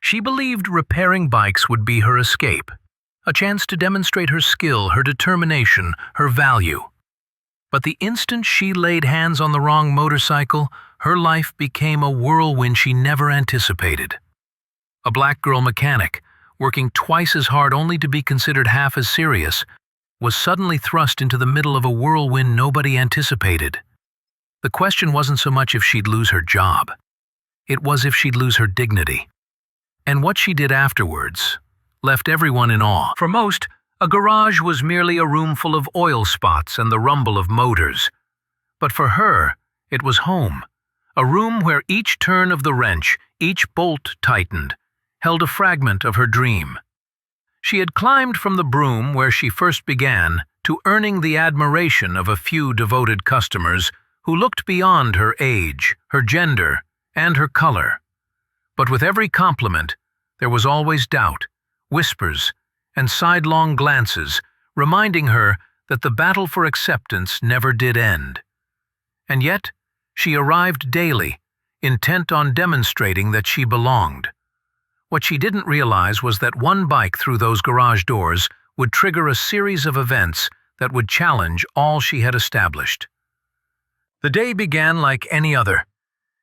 She believed repairing bikes would be her escape, a chance to demonstrate her skill, her determination, her value. But the instant she laid hands on the wrong motorcycle, her life became a whirlwind she never anticipated. A black girl mechanic, working twice as hard only to be considered half as serious, was suddenly thrust into the middle of a whirlwind nobody anticipated. The question wasn't so much if she'd lose her job. It was if she'd lose her dignity. And what she did afterwards left everyone in awe. For most, a garage was merely a room full of oil spots and the rumble of motors. But for her, it was home, a room where each turn of the wrench, each bolt tightened, held a fragment of her dream. She had climbed from the broom where she first began to earning the admiration of a few devoted customers who looked beyond her age, her gender, and her color. But with every compliment, there was always doubt, whispers, and sidelong glances, reminding her that the battle for acceptance never did end. And yet, she arrived daily, intent on demonstrating that she belonged. What she didn't realize was that one bike through those garage doors would trigger a series of events that would challenge all she had established. The day began like any other.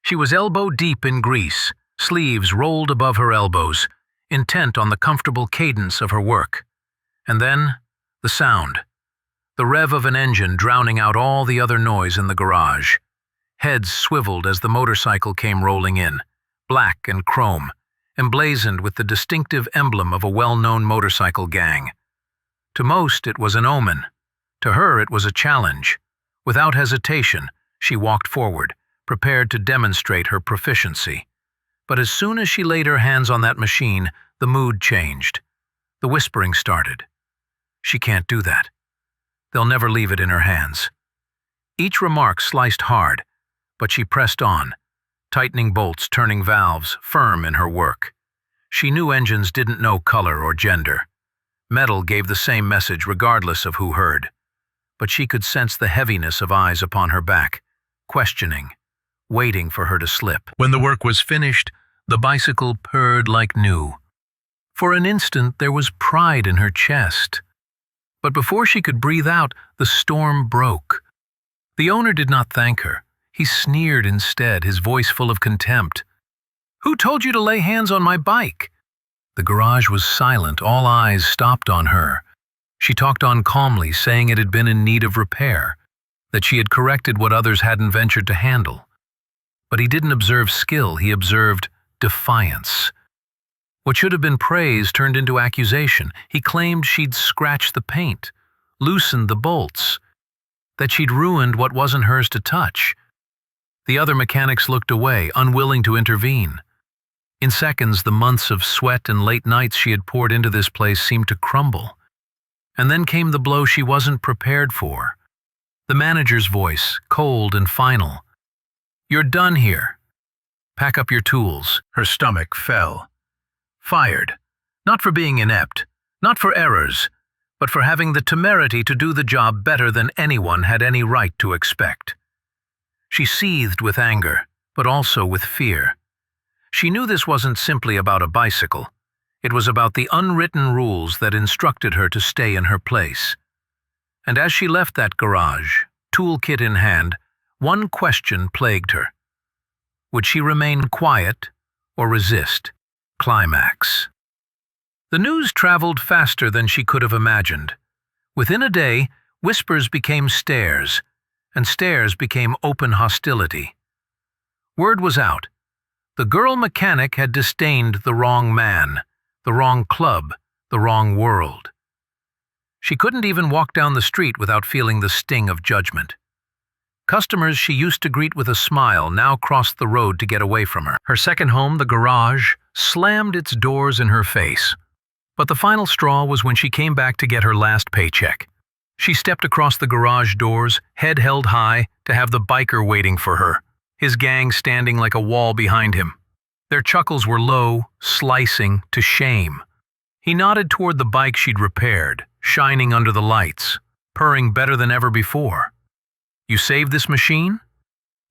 She was elbow-deep in grease, sleeves rolled above her elbows, intent on the comfortable cadence of her work. And then, the sound. The rev of an engine drowning out all the other noise in the garage. Heads swiveled as the motorcycle came rolling in, black and chrome, emblazoned with the distinctive emblem of a well-known motorcycle gang. To most, it was an omen. To her, it was a challenge. Without hesitation, she walked forward, prepared to demonstrate her proficiency. But as soon as she laid her hands on that machine, the mood changed. The whispering started. She can't do that. They'll never leave it in her hands. Each remark sliced hard, but she pressed on, tightening bolts, turning valves, firm in her work. She knew engines didn't know color or gender. Metal gave the same message regardless of who heard. But she could sense the heaviness of eyes upon her back, questioning, waiting for her to slip. When the work was finished, the bicycle purred like new. For an instant, there was pride in her chest. But before she could breathe out, the storm broke. The owner did not thank her. He sneered instead, his voice full of contempt. "Who told you to lay hands on my bike?" The garage was silent, all eyes stopped on her. She talked on calmly, saying it had been in need of repair, that she had corrected what others hadn't ventured to handle. But he didn't observe skill, he observed defiance. What should have been praise turned into accusation. He claimed she'd scratched the paint, loosened the bolts, that she'd ruined what wasn't hers to touch. The other mechanics looked away, unwilling to intervene. In seconds, the months of sweat and late nights she had poured into this place seemed to crumble. And then came the blow she wasn't prepared for. The manager's voice, cold and final. "You're done here. Pack up your tools." Her stomach fell. Fired. Not for being inept, not for errors, but for having the temerity to do the job better than anyone had any right to expect. She seethed with anger, but also with fear. She knew this wasn't simply about a bicycle. It was about the unwritten rules that instructed her to stay in her place. And as she left that garage, toolkit in hand, one question plagued her. Would she remain quiet or resist? Climax. The news traveled faster than she could have imagined. Within a day, whispers became stares, and stares became open hostility. Word was out. The girl mechanic had disdained the wrong man, the wrong club, the wrong world. She couldn't even walk down the street without feeling the sting of judgment. Customers she used to greet with a smile now crossed the road to get away from her. Her second home, the garage, slammed its doors in her face. But the final straw was when she came back to get her last paycheck. She stepped across the garage doors, head held high, to have the biker waiting for her, his gang standing like a wall behind him. Their chuckles were low, slicing to shame. He nodded toward the bike she'd repaired, shining under the lights, purring better than ever before. "You saved this machine?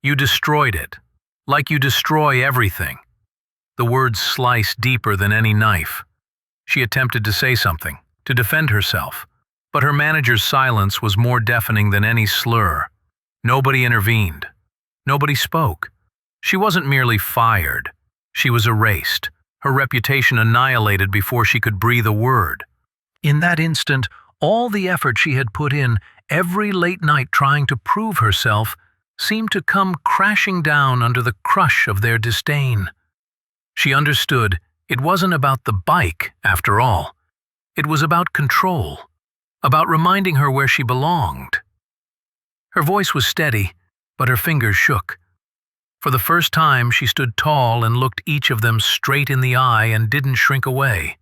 You destroyed it, like you destroy everything." The words sliced deeper than any knife. She attempted to say something, to defend herself, but her manager's silence was more deafening than any slur. Nobody intervened. Nobody spoke. She wasn't merely fired. She was erased, her reputation annihilated before she could breathe a word. In that instant, all the effort she had put in, every late night trying to prove herself, seemed to come crashing down under the crush of their disdain. She understood it wasn't about the bike, after all. It was about control, about reminding her where she belonged. Her voice was steady, but her fingers shook. For the first time, she stood tall and looked each of them straight in the eye and didn't shrink away.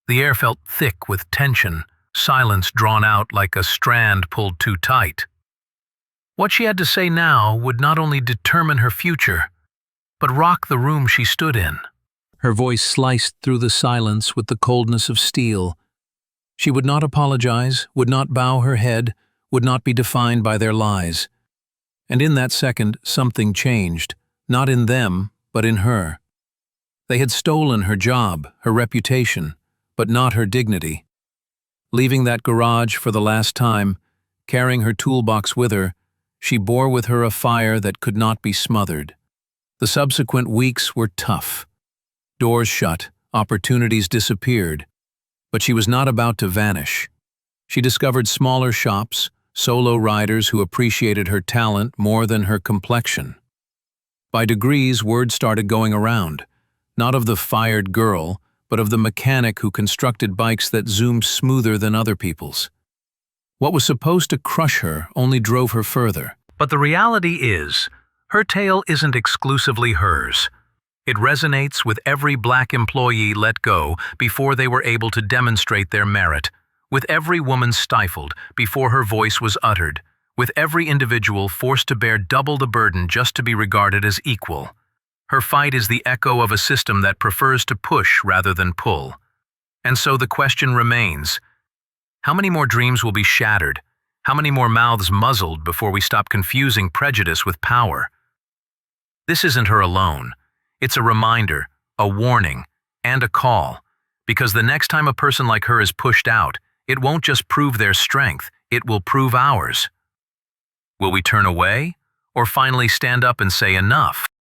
The air felt thick with tension, silence drawn out like a strand pulled too tight. What she had to say now would not only determine her future, but rock the room she stood in. Her voice sliced through the silence with the coldness of steel. She would not apologize, would not bow her head, would not be defined by their lies. And in that second, something changed, not in them, but in her. They had stolen her job, her reputation, but not her dignity. Leaving that garage for the last time, carrying her toolbox with her, she bore with her a fire that could not be smothered. The subsequent weeks were tough. Doors shut, opportunities disappeared, but she was not about to vanish. She discovered smaller shops, solo riders who appreciated her talent more than her complexion. By degrees, word started going around, not of the fired girl, but of the mechanic who constructed bikes that zoomed smoother than other people's. What was supposed to crush her only drove her further. But the reality is, her tale isn't exclusively hers. It resonates with every Black employee let go before they were able to demonstrate their merit, with every woman stifled before her voice was uttered, with every individual forced to bear double the burden just to be regarded as equal. Her fight is the echo of a system that prefers to push rather than pull. And so the question remains, how many more dreams will be shattered? How many more mouths muzzled before we stop confusing prejudice with power? This isn't her alone. It's a reminder, a warning, and a call. Because the next time a person like her is pushed out, it won't just prove their strength, it will prove ours. Will we turn away, or finally stand up and say enough?